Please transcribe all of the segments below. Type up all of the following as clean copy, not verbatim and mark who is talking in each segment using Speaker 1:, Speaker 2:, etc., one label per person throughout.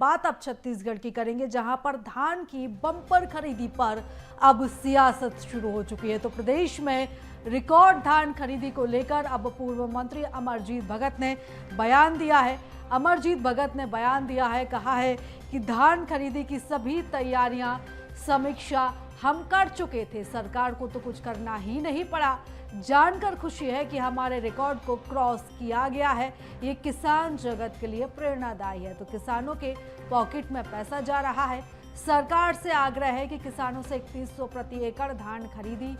Speaker 1: बात अब छत्तीसगढ़ की करेंगे, जहां पर धान की बम्पर खरीदी पर अब सियासत शुरू हो चुकी है। तो प्रदेश में रिकॉर्ड धान खरीदी को लेकर अब पूर्व मंत्री अमरजीत भगत ने बयान दिया है। अमरजीत भगत ने बयान दिया है, कहा है कि धान खरीदी की सभी तैयारियां, समीक्षा हम कर चुके थे, सरकार को तो कुछ करना ही नहीं पड़ा। जानकर खुशी है कि हमारे रिकॉर्ड को क्रॉस किया गया है। ये किसान जगत के लिए प्रेरणादायी है। तो किसानों के पॉकेट में पैसा जा रहा है। सरकार से आग्रह है कि किसानों से 3100 प्रति एकड़ धान खरीदी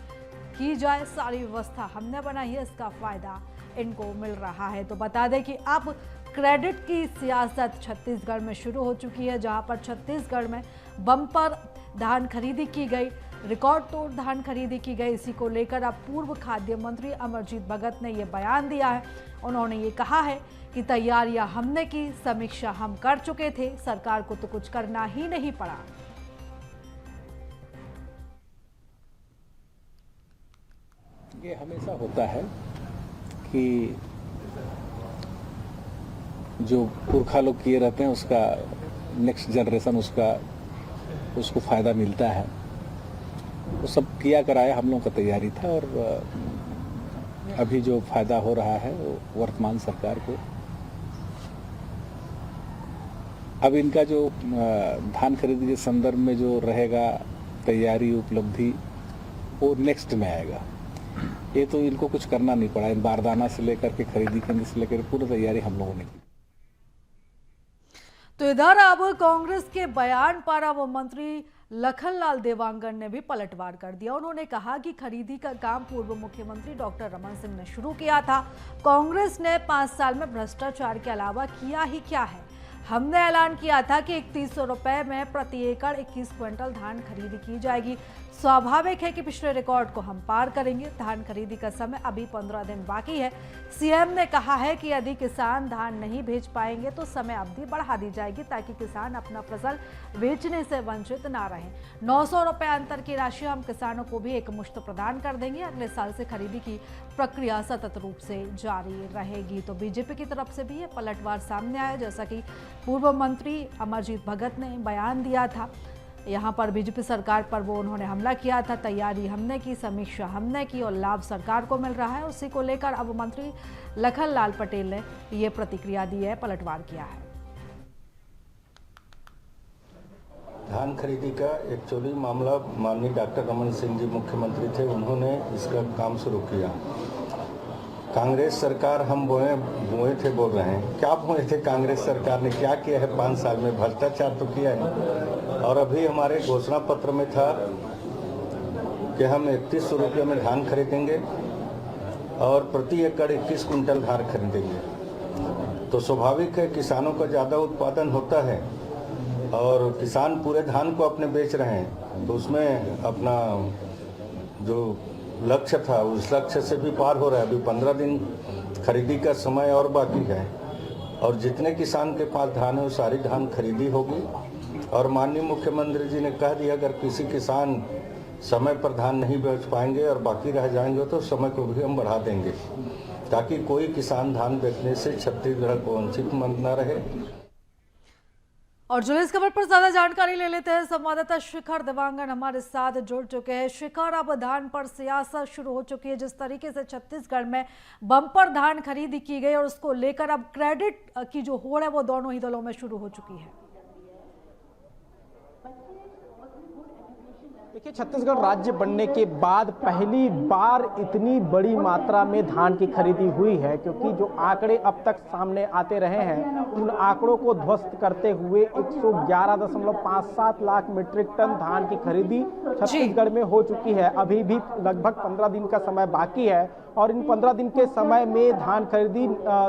Speaker 1: की जाए। सारी व्यवस्था हमने बनाई है, इसका फायदा इनको मिल रहा है। तो बता दें कि अब क्रेडिट की सियासत छत्तीसगढ़ में शुरू हो चुकी है, जहां पर छत्तीसगढ़ में बम्पर धान खरीदी की गई, रिकॉर्ड तोड़ धान खरीदी की गई। इसी को लेकर अब पूर्व खाद्य मंत्री अमरजीत भगत ने ये बयान दिया है। उन्होंने ये कहा है कि तैयारियां हमने की, समीक्षा हम कर चुके थे, सरकार को तो कुछ करना ही नहीं पड़ा।
Speaker 2: ये हमेशा होता है कि जो पुरखा लोग किए रहते हैं उसका नेक्स्ट जनरेशन उसको फायदा मिलता है। वो सब किया कराया हम लोगों का तैयारी था, और अभी जो फायदा हो रहा है वो वर्तमान सरकार को। अब इनका जो धान खरीदी के संदर्भ में जो रहेगा तैयारी, उपलब्धि, वो नेक्स्ट में आएगा। ये तो इनको कुछ करना नहीं पड़ा। बारदाना से लेकर के खरीदी करने से लेकर पूरी तैयारी हम लोगों ने की।
Speaker 1: तो इधर अब कांग्रेस के बयान पर अब मंत्री लखनलाल देवांगन ने भी पलटवार कर दिया। उन्होंने कहा कि खरीदी का काम पूर्व मुख्यमंत्री डॉक्टर रमन सिंह ने शुरू किया था। कांग्रेस ने 5 साल में भ्रष्टाचार के अलावा किया ही क्या है। हमने ऐलान किया था कि 3100 रुपए में प्रति एकड़ 21 क्विंटल धान खरीदी की जाएगी। स्वाभाविक है कि पिछले रिकॉर्ड को हम पार करेंगे। धान खरीदी का समय अभी 15 दिन बाकी है। सीएम ने कहा है कि यदि किसान धान नहीं भेज पाएंगे तो समय अवधि बढ़ा दी जाएगी, ताकि किसान अपना फसल बेचने से वंचित ना रहें। 900 रुपए अंतर की राशि हम किसानों को भी एक मुश्त प्रदान कर देंगे। अगले साल से खरीदी की प्रक्रिया सतत रूप से जारी रहेगी। तो बीजेपी की तरफ से भी ये पलटवार सामने आया, जैसा कि पूर्व मंत्री अमरजीत भगत ने बयान दिया था। यहाँ पर बीजेपी सरकार पर उन्होंने हमला किया था। तैयारी हमने की, समीक्षा हमने की और लाभ सरकार को मिल रहा है। उसी को लेकर अब मंत्री लखनलाल पटेल ने ये प्रतिक्रिया दी है, पलटवार किया है।
Speaker 3: धान खरीदी का एक्चुअली मामला माननीय डॉक्टर रमन सिंह जी मुख्यमंत्री थे, उन्होंने इसका काम शुरू किया। कांग्रेस सरकार हम बोए थे बोल रहे हैं, क्या बोए थे? कांग्रेस सरकार ने क्या किया है 5 साल में? भ्रष्टाचार तो किया है। और अभी हमारे घोषणा पत्र में था कि हम 3100 रुपये में धान खरीदेंगे और प्रति एकड़ 21 कुंटल धान खरीदेंगे। तो स्वाभाविक है किसानों का ज़्यादा उत्पादन होता है और किसान पूरे धान को अपने बेच रहे हैं, तो उसमें अपना जो लक्ष्य था उस लक्ष्य से भी पार हो रहा है। अभी 15 दिन खरीदी का समय और बाकी है, और जितने किसान के पास धान है वो सारी धान खरीदी होगी। और माननीय मुख्यमंत्री जी ने कह दिया, अगर किसी किसान समय पर धान नहीं बेच पाएंगे और बाकी रह जाएंगे तो समय को भी हम बढ़ा देंगे, ताकि कोई किसान धान बेचने से छत्तीसगढ़ को वंचित न रहे।
Speaker 1: और जो इस खबर पर ज्यादा जानकारी ले लेते हैं, संवाददाता शिखर देवांगन हमारे साथ जुड़ चुके हैं। शिखर, अब धान पर सियासत शुरू हो चुकी है। जिस तरीके से छत्तीसगढ़ में बम्पर धान खरीदी की गई और उसको लेकर अब क्रेडिट की जो होड़ है वो दोनों ही दलों में शुरू हो चुकी है।
Speaker 4: देखिए, छत्तीसगढ़ राज्य बनने के बाद पहली बार इतनी बड़ी मात्रा में धान की खरीदी हुई है, क्योंकि जो आंकड़े अब तक सामने आते रहे हैं उन आंकड़ों को ध्वस्त करते हुए 111.57 लाख मीट्रिक टन धान की खरीदी छत्तीसगढ़ में हो चुकी है। अभी भी लगभग 15 दिन का समय बाकी है और इन 15 दिन के समय में धान खरीदी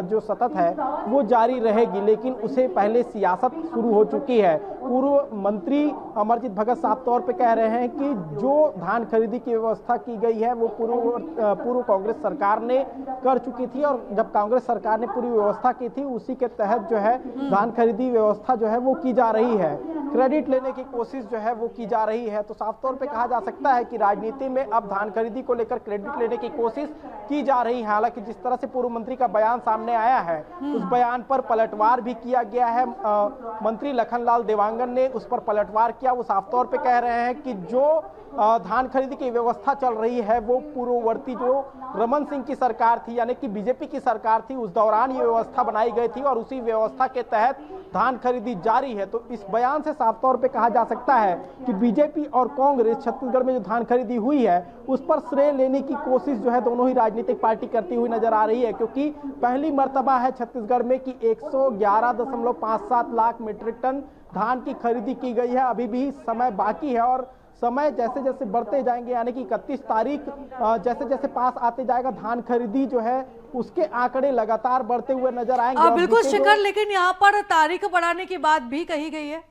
Speaker 4: जो सतत है वो जारी रहेगी, लेकिन उसे पहले सियासत शुरू हो चुकी है। पूर्व मंत्री अमरजीत भगत साफ तौर पे कह रहे हैं कि जो धान खरीदी की व्यवस्था की गई है वो पूर्व कांग्रेस सरकार ने कर चुकी थी, और जब कांग्रेस सरकार ने पूरी व्यवस्था की थी उसी के तहत जो है धान खरीदी व्यवस्था जो है वो की जा रही है। क्रेडिट लेने की कोशिश जो है वो की जा रही है। तो साफ तौर पे कहा जा सकता है कि राजनीति में अब धान खरीदी को लेकर क्रेडिट लेने की कोशिश की जा रही है। हालांकि जिस तरह से पूर्व मंत्री का बयान सामने आया है उस बयान पर पलटवार भी किया गया है। मंत्री लखनलाल देवांगन ने उस पर पलटवार किया। वो साफ तौर पे कह रहे हैं कि जो धान खरीदी की व्यवस्था चल रही है वो पूर्ववर्ती जो रमन सिंह की सरकार थी यानी कि बीजेपी की सरकार थी उस दौरान ये व्यवस्था बनाई गई थी और उसी व्यवस्था के तहत धान खरीदी जारी है। तो इस बयान से साफ तौर पे कहा जा सकता है कि बीजेपी और कांग्रेस छत्तीसगढ़ में जो धान खरीदी हुई है उस पर श्रेय लेने की कोशिश जो है दोनों ही राजनीतिक पार्टी करती हुई नजर आ रही है, क्योंकि पहली मर्तबा है छत्तीसगढ़ में कि 111.57 लाख मीट्रिक टन धान की खरीदी की गई है। अभी भी समय बाकी है और समय जैसे जैसे बढ़ते जाएंगे यानी कि 31 तारीख जैसे जैसे पास आते जाएगा धान खरीदी जो है उसके आंकड़े लगातार बढ़ते हुए नजर आएंगे।
Speaker 1: बिल्कुल शिखर, लेकिन यहाँ पर तारीख बढ़ाने की बात भी कही गई है।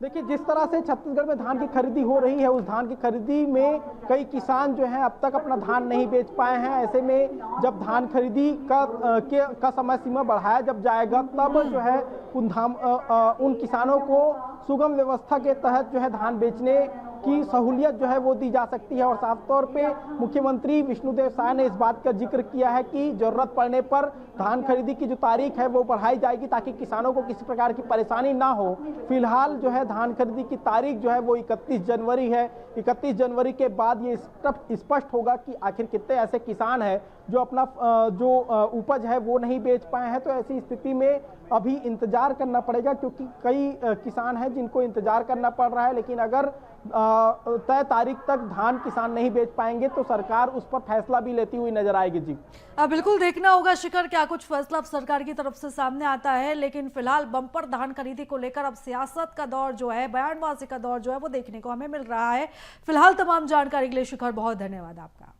Speaker 4: देखिए जिस तरह से छत्तीसगढ़ में धान की खरीदी हो रही है उस धान की खरीदी में कई किसान जो हैं अब तक अपना धान नहीं बेच पाए हैं। ऐसे में जब धान खरीदी का समय सीमा बढ़ाया जब जाएगा तब जो है उन किसानों को सुगम व्यवस्था के तहत जो है धान बेचने की सहूलियत जो है वो दी जा सकती है। और साफ तौर पे मुख्यमंत्री विष्णुदेव साय ने इस बात का जिक्र किया है कि जरूरत पड़ने पर धान खरीदी की जो तारीख है वो बढ़ाई जाएगी ताकि किसानों को किसी प्रकार की परेशानी ना हो। फिलहाल जो है धान खरीदी की तारीख जो है वो 31 जनवरी है। 31 जनवरी के बाद ये स्पष्ट होगा कि आखिर कितने ऐसे किसान हैं जो अपना जो उपज है वो नहीं बेच पाए हैं। तो ऐसी स्थिति में अभी इंतजार करना पड़ेगा, क्योंकि कई किसान हैं जिनको इंतजार करना पड़ रहा है। लेकिन अगर तय तारीख तक धान किसान नहीं बेच पाएंगे तो सरकार उस पर फैसला भी लेती हुई नजर आएगी। जी
Speaker 1: बिल्कुल देखना होगा शिखर क्या कुछ फैसला अब सरकार की तरफ से सामने आता है। लेकिन फिलहाल बम्पर धान खरीदी को लेकर अब सियासत का दौर जो है, बयानबाजी का दौर जो है वो देखने को हमें मिल रहा है। फिलहाल तमाम जानकारी के लिए शिखर बहुत धन्यवाद आपका।